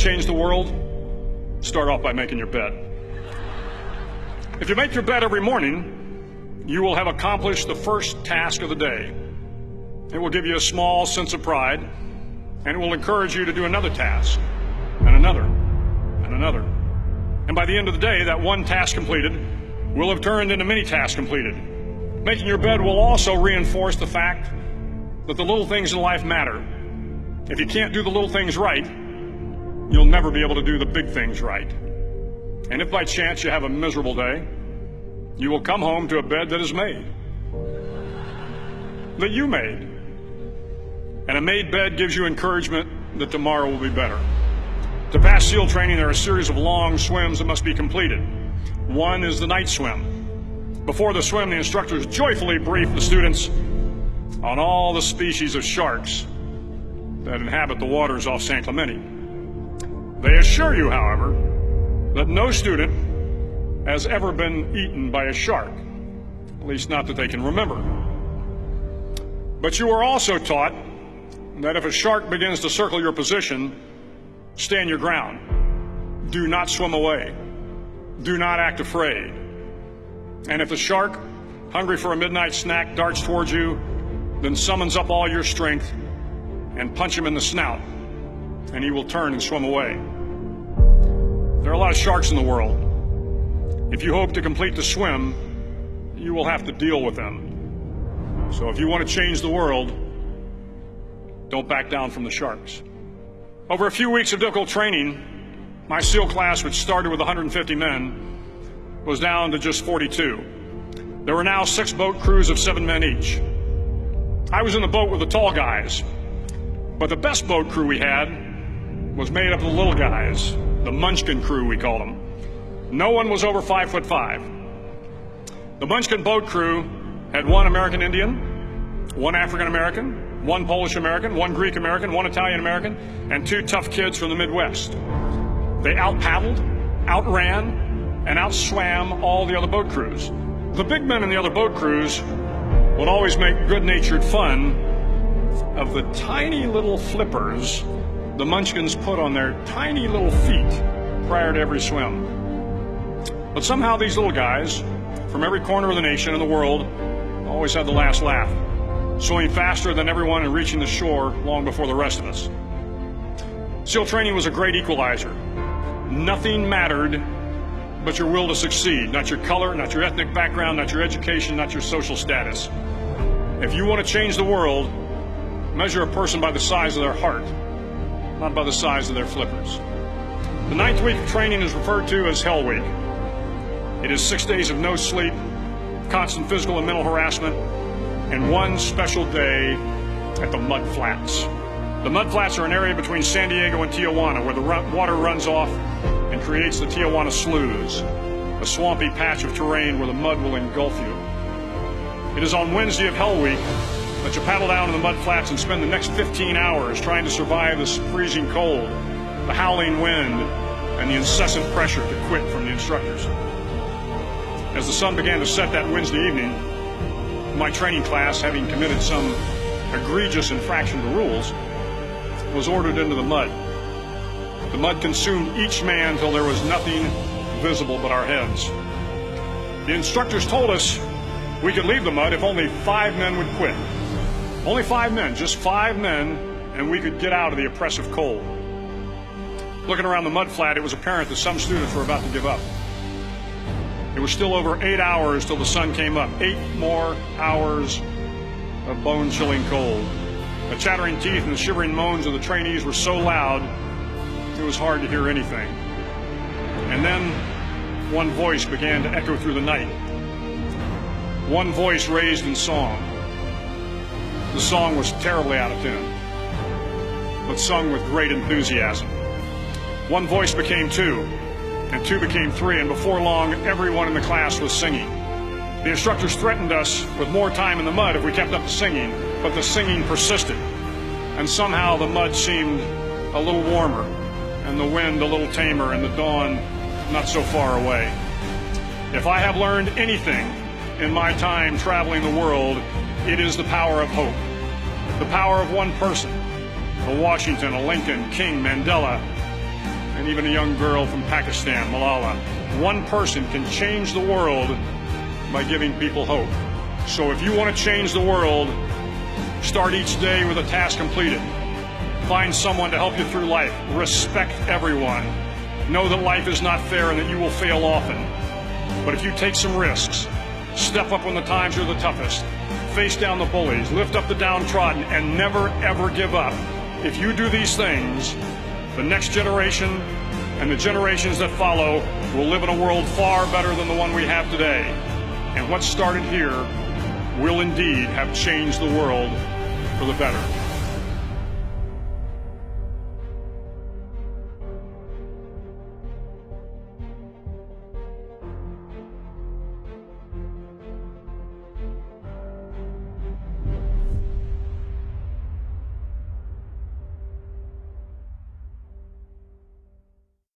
change the world? Start off by making your bed. If you make your bed every morning, you will have accomplished the first task of the day. It will give you a small sense of pride, and it will encourage you to do another task, and another, and another. And by the end of the day, that one task completed will have turned into many tasks completed. Making your bed will also reinforce the fact that the little things in life matter. If you can't do the little things right, you'll never be able to do the big things right. And if by chance you have a miserable day, you will come home to a bed that is made, that you made. And a made bed gives you encouragement that tomorrow will be better. To pass SEAL training, there are a series of long swims that must be completed. One is the night swim. Before the swim, the instructors joyfully brief the students on all the species of sharks that inhabit the waters off San Clemente. They assure you, however, that no student has ever been eaten by a shark, at least not that they can remember. But you are also taught that if a shark begins to circle your position, stand your ground. Do not swim away. Do not act afraid. And if the shark, hungry for a midnight snack, darts towards you, then summons up all your strength and punch him in the snout, and he will turn and swim away. There are a lot of sharks in the world. If you hope to complete the swim, you will have to deal with them. So if you want to change the world, don't back down from the sharks. Over a few weeks of difficult training, my SEAL class, which started with 150 men, was down to just 42. There were now 6 boat crews of 7 men each. I was in the boat with the tall guys, but the best boat crew we had was made up of the little guys, the Munchkin crew, we called them. No one was over 5'5". The Munchkin boat crew had 1 American Indian, 1 African American, 1 Polish American, 1 Greek American, 1 Italian American, and 2 tough kids from the Midwest. They out-paddled, outran, and outswam all the other boat crews. The big men in the other boat crews would always make good-natured fun of the tiny little flippers the Munchkins put on their tiny little feet prior to every swim. But somehow these little guys from every corner of the nation and the world always had the last laugh, swimming faster than everyone and reaching the shore long before the rest of us. SEAL training was a great equalizer. Nothing mattered but your will to succeed, not your color, not your ethnic background, not your education, not your social status. If you want to change the world, measure a person by the size of their heart, not by the size of their flippers. The 9th week of training is referred to as Hell Week. It is 6 days of no sleep, constant physical and mental harassment, and 1 special day at the Mud Flats. The Mud Flats are an area between San Diego and Tijuana where the water runs off and creates the Tijuana Sloughs, a swampy patch of terrain where the mud will engulf you. It is on Wednesday of Hell Week that you paddle down to the Mud Flats and spend the next 15 hours trying to survive this freezing cold, the howling wind, and the incessant pressure to quit from the instructors. As the sun began to set that Wednesday evening, my training class, having committed some egregious infraction of the rules, was ordered into the mud. The mud consumed each man till there was nothing visible but our heads. The instructors told us we could leave the mud if only 5 men would quit. Only 5 men, just 5 men, and we could get out of the oppressive cold. Looking around the mud flat, it was apparent that some students were about to give up. It was still over 8 hours till the sun came up. 8 more hours of bone-chilling cold. The chattering teeth and the shivering moans of the trainees were so loud, it was hard to hear anything. And then one voice began to echo through the night. One voice raised in song. The song was terribly out of tune, but sung with great enthusiasm. One voice became 2, and 2 became 3, and before long, everyone in the class was singing. The instructors threatened us with more time in the mud if we kept up the singing, but the singing persisted, and somehow the mud seemed a little warmer, and the wind a little tamer, and the dawn not so far away. If I have learned anything in my time traveling the world, it is the power of hope. The power of one person, a Washington, a Lincoln, King, Mandela, and even a young girl from Pakistan, Malala. One person can change the world by giving people hope. So if you want to change the world, start each day with a task completed. Find someone to help you through life. Respect everyone. Know that life is not fair and that you will fail often. But if you take some risks, step up when the times are the toughest, face down the bullies, lift up the downtrodden, and never ever give up. If you do these things, the next generation and the generations that follow will live in a world far better than the one we have today. And what started here will indeed have changed the world for the better.